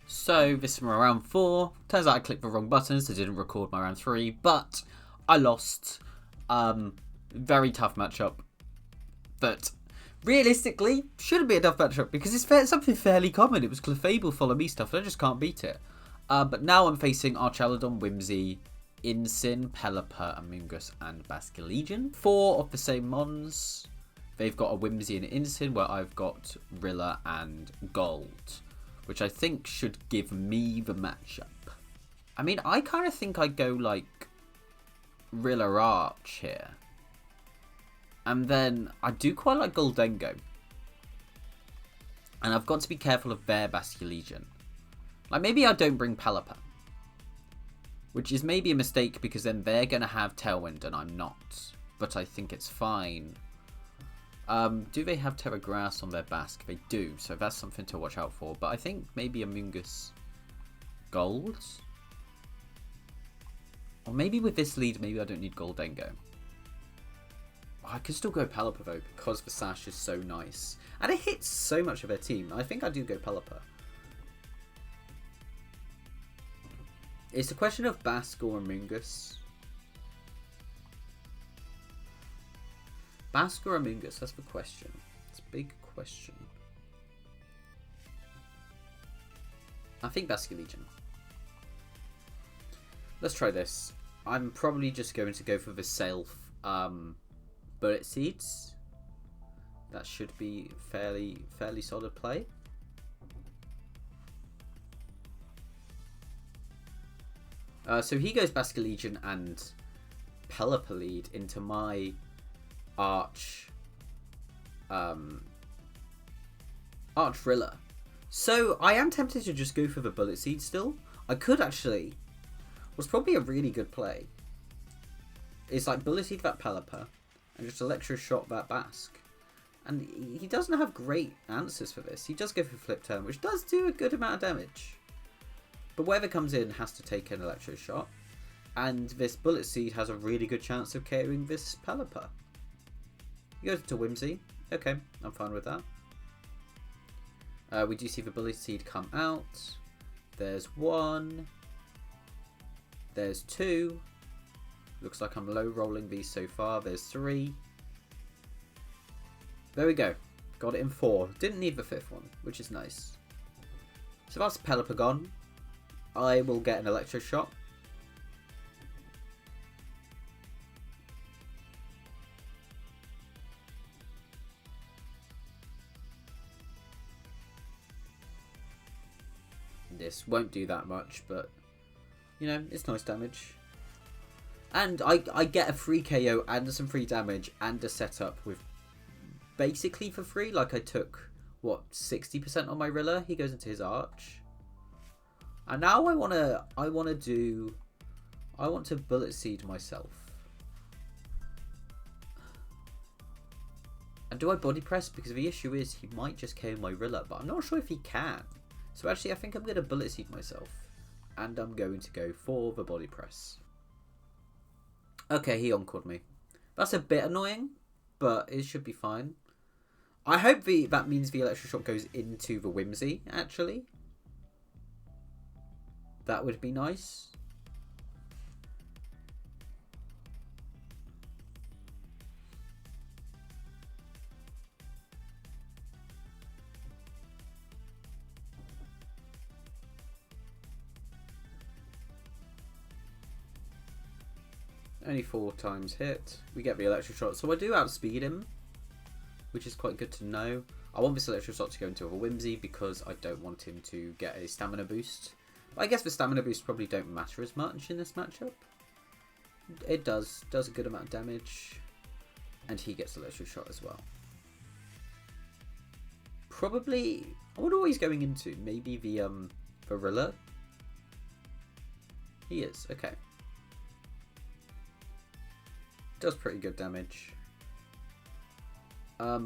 So this is my round 4. Turns out I clicked the wrong buttons, so I didn't record my round 3, but I lost. Very tough matchup. But realistically, shouldn't be a tough matchup because it's something fairly common. It was Clefable Follow Me stuff, and I just can't beat it. But now I'm facing Archaludon, Whimsy, Incin, Pelipper, amoonguss, and basculegion. 4 of the same mons. They've got a Whimsy and an Incin, where I've got Rilla and Gold, which I think should give me the matchup. I mean, I kind of think I'd go like Rilla Arch here. And then I do quite like Gholdengo. And I've got to be careful of their basculegion. Like, maybe I don't bring Pelipper, which is maybe a mistake because then they're going to have Tailwind and I'm not. But I think it's fine. Do they have Terra Grass on their Basque? They do, so that's something to watch out for. But I think maybe Amoonguss Gold? Or maybe with this lead, maybe I don't need Gholdengo. Oh, I could still go Pelipper though, because the Sash is so nice. And it hits so much of their team. I think I do go Pelipper. It's a question of Basque or Amoonguss. Basque or amoonguss? That's the question. It's a big question. I think basculegion. Let's try this. I'm probably just going to go for the self bullet seeds. That should be fairly solid play. So he goes basculegion and Pelipper lead into my Arch Rilla. So I am tempted to just go for the bullet seed still. I could actually. Was probably a really good play. It's like bullet seed that Pelipper and just electro shot that Basque. And he doesn't have great answers for this. He does go for flip turn, which does do a good amount of damage. But whatever comes in has to take an electro shot. And this bullet seed has a really good chance of KOing this Pelipper. He goes to Whimsy. Okay, I'm fine with that. We do see the bullet seed come out. There's 1. There's 2. Looks like I'm low rolling these so far. There's 3. There we go. Got it in 4. Didn't need the 5th one, which is nice. So that's Pelipper gone. I will get an electro shot. This won't do that much, but you know, it's nice damage. And I get a free KO and some free damage and a setup with basically for free. Like I took what 60% on my Rilla. He goes into his Arch. And now I want to bullet seed myself. And do I body press? Because the issue is he might just KO my Rilla, but I'm not sure if he can. So actually I think I'm going to bullet seed myself. And I'm going to go for the body press. Okay, he encored me. That's a bit annoying, but it should be fine. I hope that means the electro shot goes into the Whimsy, actually. That would be nice. Only 4 times hit. We get the electro shot. So I do outspeed him, which is quite good to know. I want this electro shot to go into a Whimsy because I don't want him to get a stamina boost. But I guess the stamina boosts probably don't matter as much in this matchup. It does a good amount of damage. And he gets electro shot as well. Probably, I wonder what he's going into. Maybe the Rilla? He is, okay. Does pretty good damage. I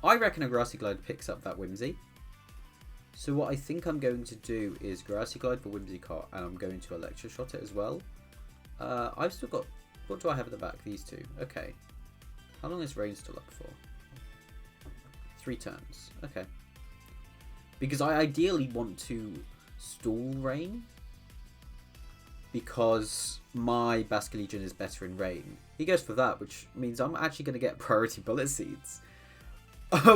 reckon a Grassy Glide picks up that Whimsy. So what I think I'm going to do is Grassy Glide for whimsicott, and I'm going to Electro Shot it as well. I've still got... What do I have at the back? These 2. Okay. How long is Rain still up for? 3 turns. Okay. Because I ideally want to stall rain. Because my basculegion is better in rain. He goes for that, which means I'm actually going to get priority bullet seeds.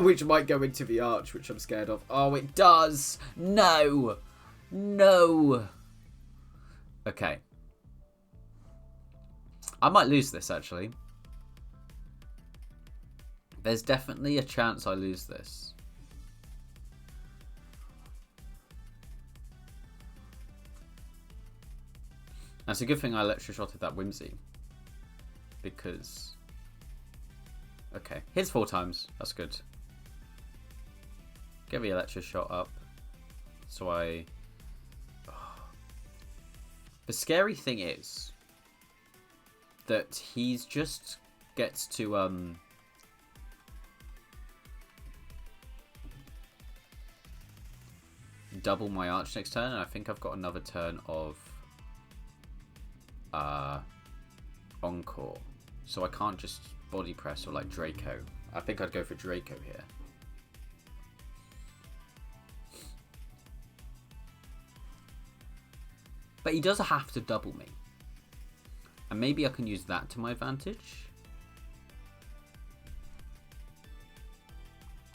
Which might go into the arch, which I'm scared of. Oh, it does! No! No! Okay. I might lose this, actually. There's definitely a chance I lose this. That's a good thing I electroshotted that Whimsy. Because... Okay, hits 4 times. That's good. Get the electroshot up. So I... Oh. The scary thing is... that he's just gets to... double my arch next turn, and I think I've got another turn of... Encore. So I can't just body press or like Draco. I think I'd go for Draco here. But he does have to double me. And maybe I can use that to my advantage.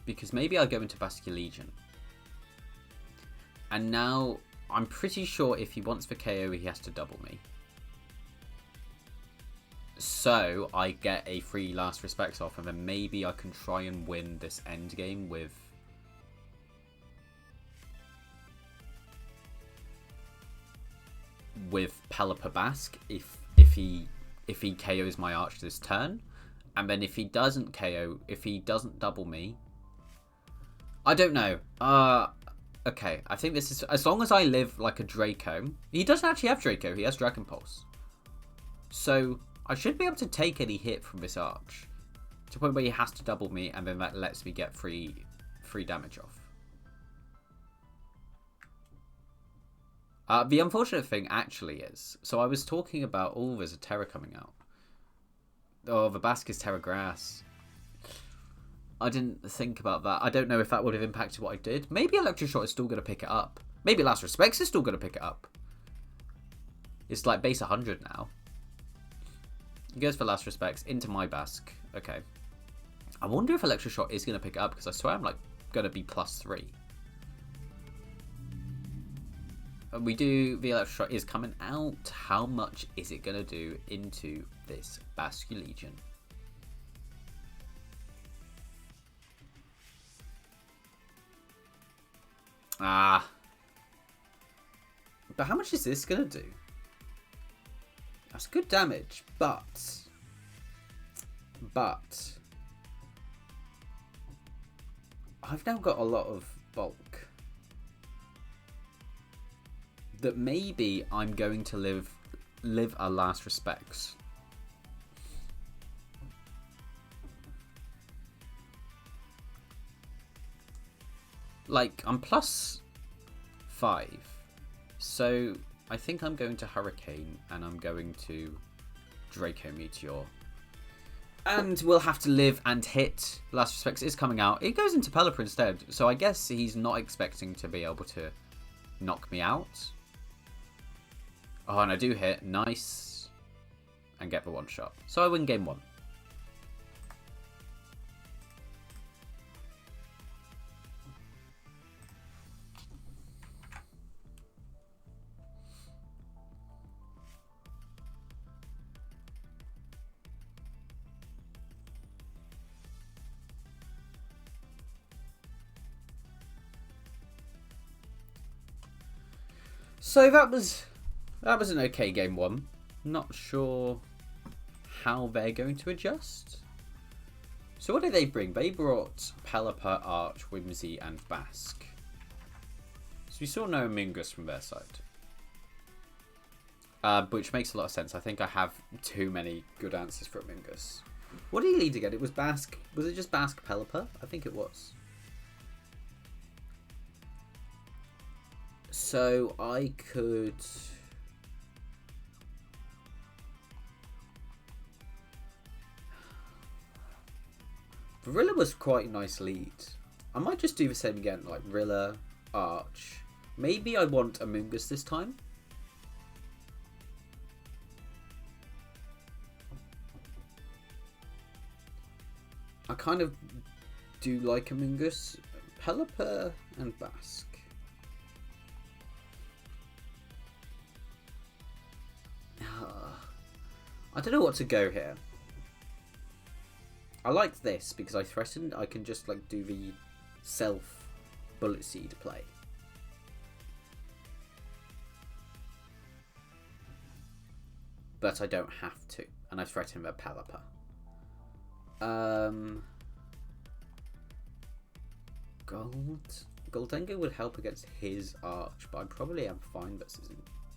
Because maybe I'll go into basculegion. And now I'm pretty sure if he wants the KO, he has to double me. So I get a free last respects off, and then maybe I can try and win this end game with Pelipper Basque if he KOs my arch this turn, and then if he doesn't KO, if he doesn't double me, I don't know. Okay, I think this is as long as I live like a Draco. He doesn't actually have Draco. He has Dragon Pulse, so I should be able to take any hit from this arch to the point where he has to double me, and then that lets me get free damage off. The unfortunate thing actually is, so I was talking about, oh, there's a Terra coming out. Oh, the Basque is Terra Grass. I didn't think about that. I don't know if that would have impacted what I did. Maybe Electroshot is still going to pick it up. Maybe Last Respects is still going to pick it up. It's like base 100 now. He goes for Last Respects into my Basque. Okay. I wonder if Electroshot is going to pick it up, because I swear I'm like going to be +3. And we do, the Electroshot is coming out. How much is it going to do into this basculegion? Ah. But how much is this going to do? That's good damage, but I've now got a lot of bulk that maybe I'm going to live a Last Respects. Like, I'm +5, so I think I'm going to Hurricane, and I'm going to Draco Meteor. And we'll have to live and hit. Last Respects is coming out. It goes into Pelipper instead, so I guess he's not expecting to be able to knock me out. Oh, and I do hit. Nice. And get the one shot. So I win game 1. So that was an okay game 1. Not sure how they're going to adjust. So what did they bring? They brought Pelipper, Arch, Whimsy, and Basque. So we saw no amoonguss from their side. Which makes a lot of sense. I think I have too many good answers for amoonguss. What did he lead again? It was Basque. Was it just Basque Pelipper? I think it was. So I could... Rilla was quite a nice lead. I might just do the same again, like Rilla, Arch. Maybe I want Amoonguss this time. I kind of do like Amoonguss. Pelipper and Basque. I don't know what to go here. I like this because I threatened I can just like do the self bullet seed play. But I don't have to, and I threaten with Pelipper. Gholdengo would help against his arch, but I probably am fine versus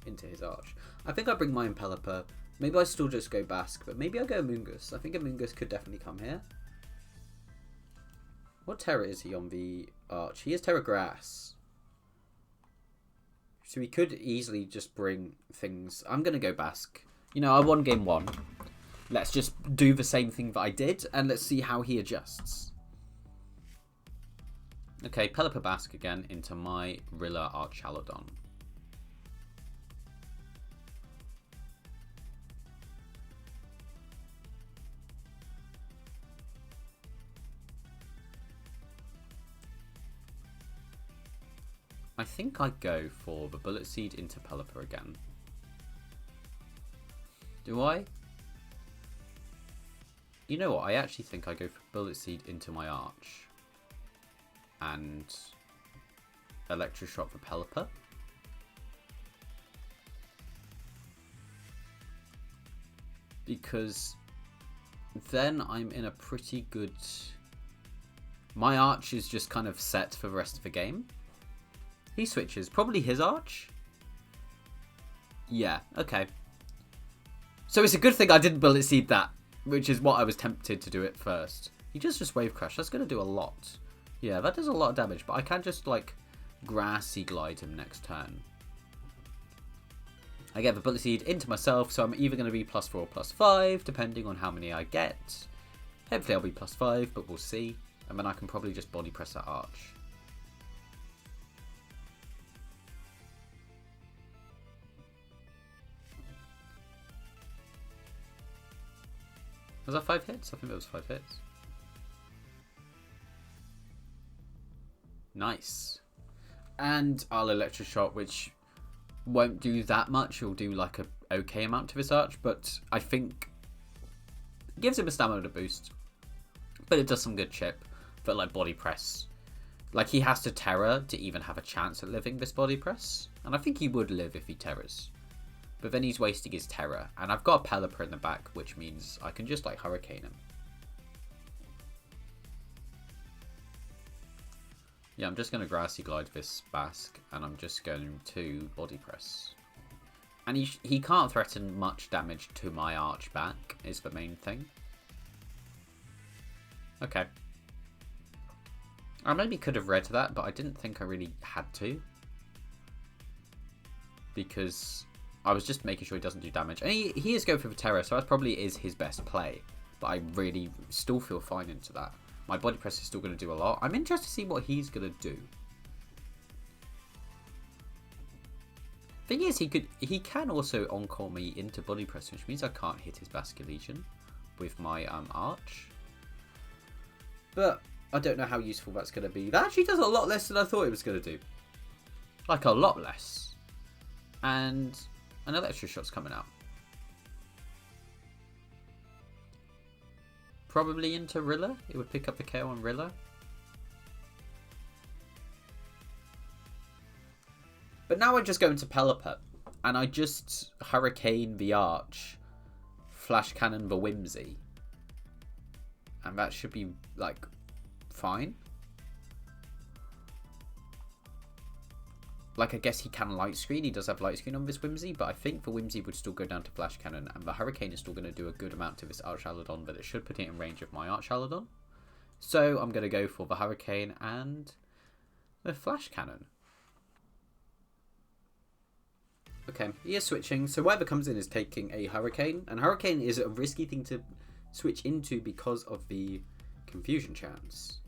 into his arch. I think I bring my Pelipper. Maybe I still just go Basque, but maybe I go Amoonguss. I think Amoonguss could definitely come here. What terror is he on the arch? He is Terra Grass. So he could easily just bring things. I'm going to go Basque. You know, I won game 1. Let's just do the same thing that I did, and let's see how he adjusts. Okay, Pelipper Basque again into my Rilla Archaludon. I think I'd go for the Bullet Seed into Pelipper again. Do I? You know what? I actually think I go for Bullet Seed into my Arch. And Electroshock for Pelipper. Because then I'm in a pretty good... My Arch is just kind of set for the rest of the game. He switches. Probably his Arch? Yeah, okay. So it's a good thing I didn't Bullet Seed that, which is what I was tempted to do it first. He just Wave Crash. That's going to do a lot. Yeah, that does a lot of damage, but I can just, like, Grassy Glide him next turn. I get the Bullet Seed into myself, so I'm either going to be +4 or +5, depending on how many I get. Hopefully I'll be +5, but we'll see. And then I can probably just Body Press that Arch. Was that 5 hits? I think that was 5 hits. Nice. And I'll Electroshock, which won't do that much. It'll do like a okay amount to his Arch, but I think gives him a stamina boost. But it does some good chip. But like Body Press. Like he has to Terror to even have a chance at living this Body Press. And I think he would live if he Terrors. But then he's wasting his Terror. And I've got a Pelipper in the back, which means I can just like Hurricane him. Yeah, I'm just going to Grassy Glide this Basque. And I'm just going to Body Press. And he can't threaten much damage to my Arch back, is the main thing. Okay. I maybe could have read that, but I didn't think I really had to. Because I was just making sure he doesn't do damage. And he is going for the Terror, so that probably is his best play. But I really still feel fine into that. My Body Press is still going to do a lot. I'm interested to see what he's going to do. Thing is, he can also Encore me into Body Press, which means I can't hit his basculegion with my Arch. But I don't know how useful that's going to be. That actually does a lot less than I thought it was going to do. Like a lot less. And another extra shot's coming out. Probably into Rilla. It would pick up the KO on Rilla. But now I just go into Pelipper. And I just Hurricane the Arch. Flash Cannon the Whimsy. And that should be, like, fine. Like, I guess he can Light Screen. He does have Light Screen on this Whimsy, but I think the Whimsy would still go down to Flash Cannon, and the Hurricane is still going to do a good amount to this Archaludon, but it should put it in range of my Archaludon. So I'm going to go for the Hurricane and the Flash Cannon. Okay, he is switching, so whatever comes in is taking a Hurricane, and Hurricane is a risky thing to switch into because of the confusion chance.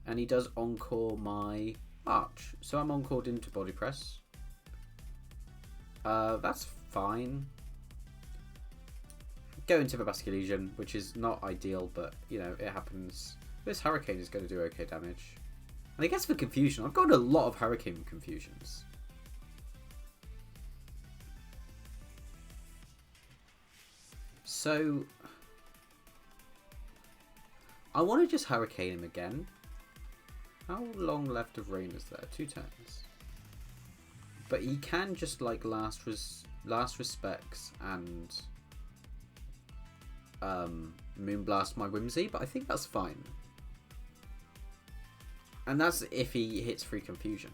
And he does Encore my Arch. So I'm encored into body press. That's fine. Go into the basculegion, which is not ideal, but you know, it happens. This hurricane is going to do okay damage. And I guess for confusion, I've got a lot of hurricane confusions. So I want to just hurricane him again. How long left of rain is there? 2 turns. But he can just like last respects and moonblast my Whimsy, but I think that's fine. And that's if he hits free confusion,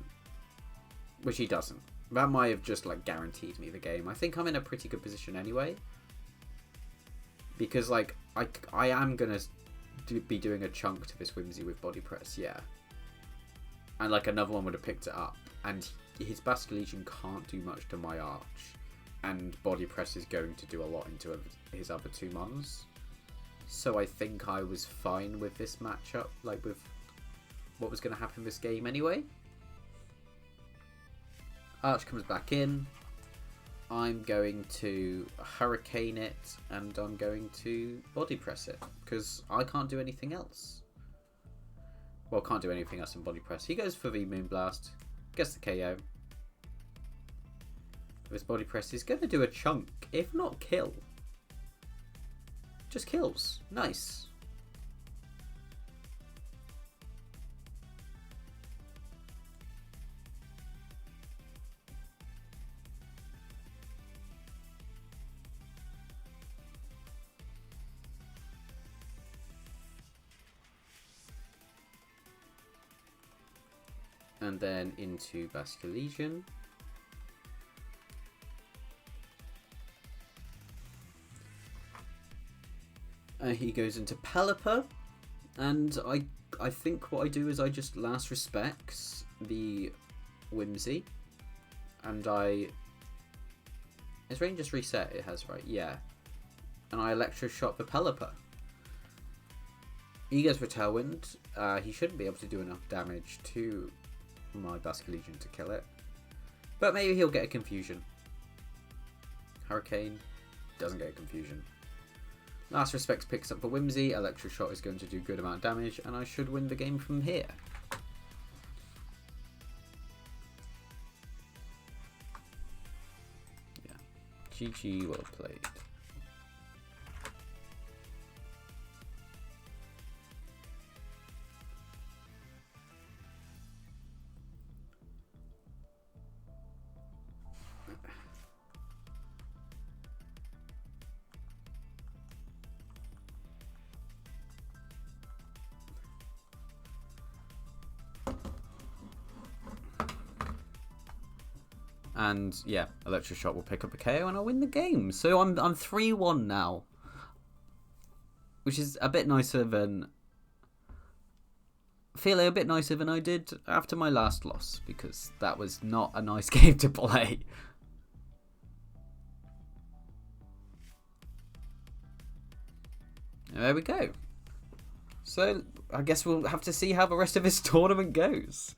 which he doesn't. That might have just like guaranteed me the game. I think I'm in a pretty good position anyway, because like I am gonna be doing a chunk to this Whimsy with body press, yeah. And like another one would have picked it up, and his basculegion can't do much to my arch, and body press is going to do a lot into his other 2 mons. So I think I was fine with this matchup, like with what was going to happen this game anyway. Arch comes back in. I'm going to hurricane it, and I'm going to body press it, because I can't do anything else. Well, can't do anything else in body press. He goes for the Moonblast, gets the KO. This body press is going to do a chunk, if not kill. Just kills. Nice. And then into basculegion. He goes into Pelipper, and I think what I do is I just last respects the Whimsy, and his range just reset, it has, right? Yeah. And I electro shot the Pelipper. He goes for Tailwind. He shouldn't be able to do enough damage to my basculegion to kill it, but maybe he'll get a confusion. Hurricane doesn't get a confusion. Last respects picks up the Whimsy. Electro shot is going to do good amount of damage, and I should win the game from here. Yeah, GG, well played. And yeah, Electro Shot will pick up a KO and I'll win the game. So I'm 3-1 now, which is a bit nicer than feeling a bit nicer than I did after my last loss, because that was not a nice game to play. And there we go. So I guess we'll have to see how the rest of this tournament goes.